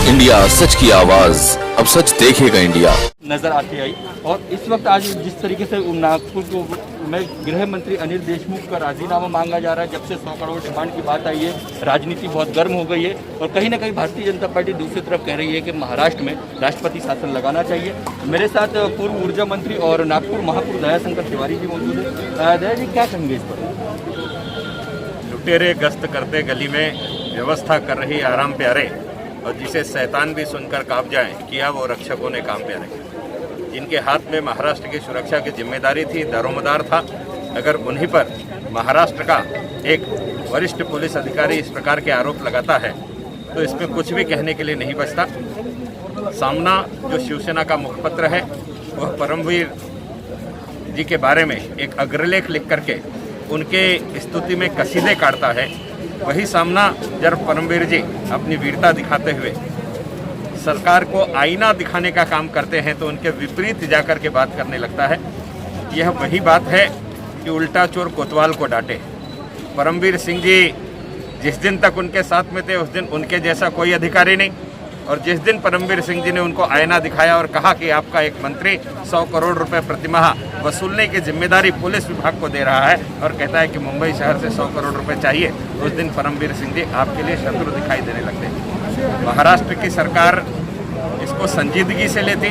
India सच की आवाज, अब सच देखेगा इंडिया। नजर आती आई। और इस वक्त आज जिस तरीके से नागपुर में गृह मंत्री अनिल देशमुख का राजीनामा मांगा जा रहा है, जब से 100 करोड़ डिमांड की बात आई है, राजनीति बहुत गर्म हो गई है। और कहीं ना कहीं भारतीय जनता पार्टी दूसरी तरफ कह रही है कि महाराष्ट्र में राष्ट्रपति शासन लगाना चाहिए। मेरे साथ पूर्व ऊर्जा मंत्री और नागपुर महापौर दयाशंकर तिवारी जी मौजूद है। दया जी, क्या कहेंगे इस पर? लुटेरे गश्त करते गली में, व्यवस्था कर रही आराम प्यारे, और जिसे शैतान भी सुनकर कांप जाए, किया वो रक्षकों ने काम प्यारे। जिनके हाथ में महाराष्ट्र की सुरक्षा की जिम्मेदारी थी, दारोमदार था, अगर उन्हीं पर महाराष्ट्र का एक वरिष्ठ पुलिस अधिकारी इस प्रकार के आरोप लगाता है तो इसमें कुछ भी कहने के लिए नहीं बचता। सामना जो शिवसेना का मुखपत्र है वह परमवीर जी के बारे में एक अग्रलेख लिख करके उनके स्तुति में कसीदे काटता है, वही सामना जब परमवीर जी अपनी वीरता दिखाते हुए सरकार को आईना दिखाने का काम करते हैं तो उनके विपरीत जाकर के बात करने लगता है। यह वही बात है कि उल्टा चोर कोतवाल को डांटे। परमवीर सिंह जी जिस दिन तक उनके साथ में थे उस दिन उनके जैसा कोई अधिकारी नहीं, और जिस दिन परमवीर सिंह जी ने उनको आईना दिखाया और कहा कि आपका एक मंत्री 100 करोड़ रुपए प्रतिमाह वसूलने की जिम्मेदारी पुलिस विभाग को दे रहा है और कहता है कि मुंबई शहर से 100 करोड़ रुपए चाहिए, उस दिन परमवीर सिंह जी आपके लिए शत्रु दिखाई देने लगते हैं। महाराष्ट्र की सरकार इसको संजीदगी से लेती,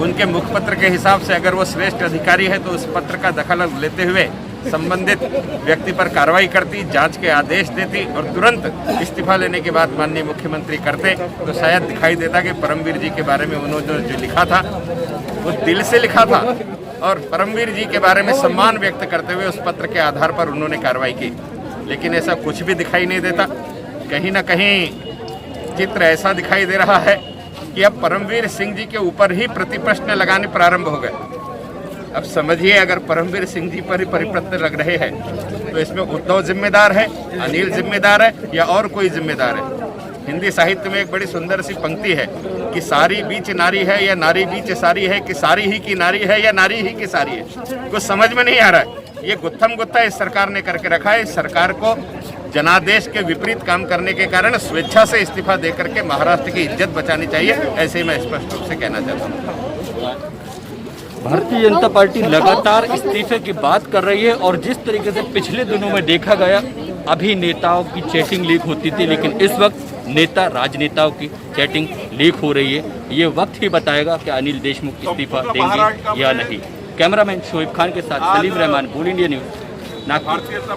उनके मुखपत्र के हिसाब से अगर वो श्रेष्ठ अधिकारी है तो उस पत्र का दखल लेते हुए संबंधित व्यक्ति पर कार्रवाई करती, जांच के आदेश देती और तुरंत इस्तीफा लेने के बाद माननीय मुख्यमंत्री करते तो शायद दिखाई देता कि परमवीर जी के बारे में उन्होंने जो लिखा था वो दिल से लिखा था और परमवीर जी के बारे में सम्मान व्यक्त करते हुए उस पत्र के आधार पर उन्होंने कार्रवाई की। लेकिन ऐसा कुछ भी दिखाई नहीं देता। कहीं ना कहीं चित्र ऐसा दिखाई दे रहा है कि अब परमवीर सिंह जी के ऊपर ही प्रतिप्रश्न लगाने प्रारंभ हो गए। अब समझिए, अगर परमवीर सिंह जी पर ही परिप्रश्न लग रहे हैं तो इसमें उद्धव जिम्मेदार है, अनिल जिम्मेदार है या और कोई जिम्मेदार है? हिंदी साहित्य में एक बड़ी सुंदर सी पंक्ति है कि सारी बीच नारी है या नारी बीच सारी है, कि सारी ही की नारी है या नारी ही की सारी है। कुछ समझ में नहीं आ रहा है। ये गुत्थम गुत्था इस सरकार ने करके रखा है। इस सरकार को जनादेश के विपरीत काम करने के कारण स्वेच्छा से इस्तीफा देकर के महाराष्ट्र की इज्जत बचानी चाहिए, ऐसे ही मैं स्पष्ट रूप से कहना चाहता हूँ। भारतीय जनता पार्टी लगातार इस्तीफे की बात कर रही है और जिस तरीके से पिछले दिनों में देखा गया, अभी नेताओं की चैटिंग लीक होती थी, लेकिन इस वक्त नेता राजनेताओं की चैटिंग लीक हो रही है। ये वक्त ही बताएगा कि अनिल देशमुख इस्तीफा देंगे या नहीं। कैमरामैन शोएब खान के साथ सलीम रहमान, बोल इंडिया न्यूज़, नागपुर।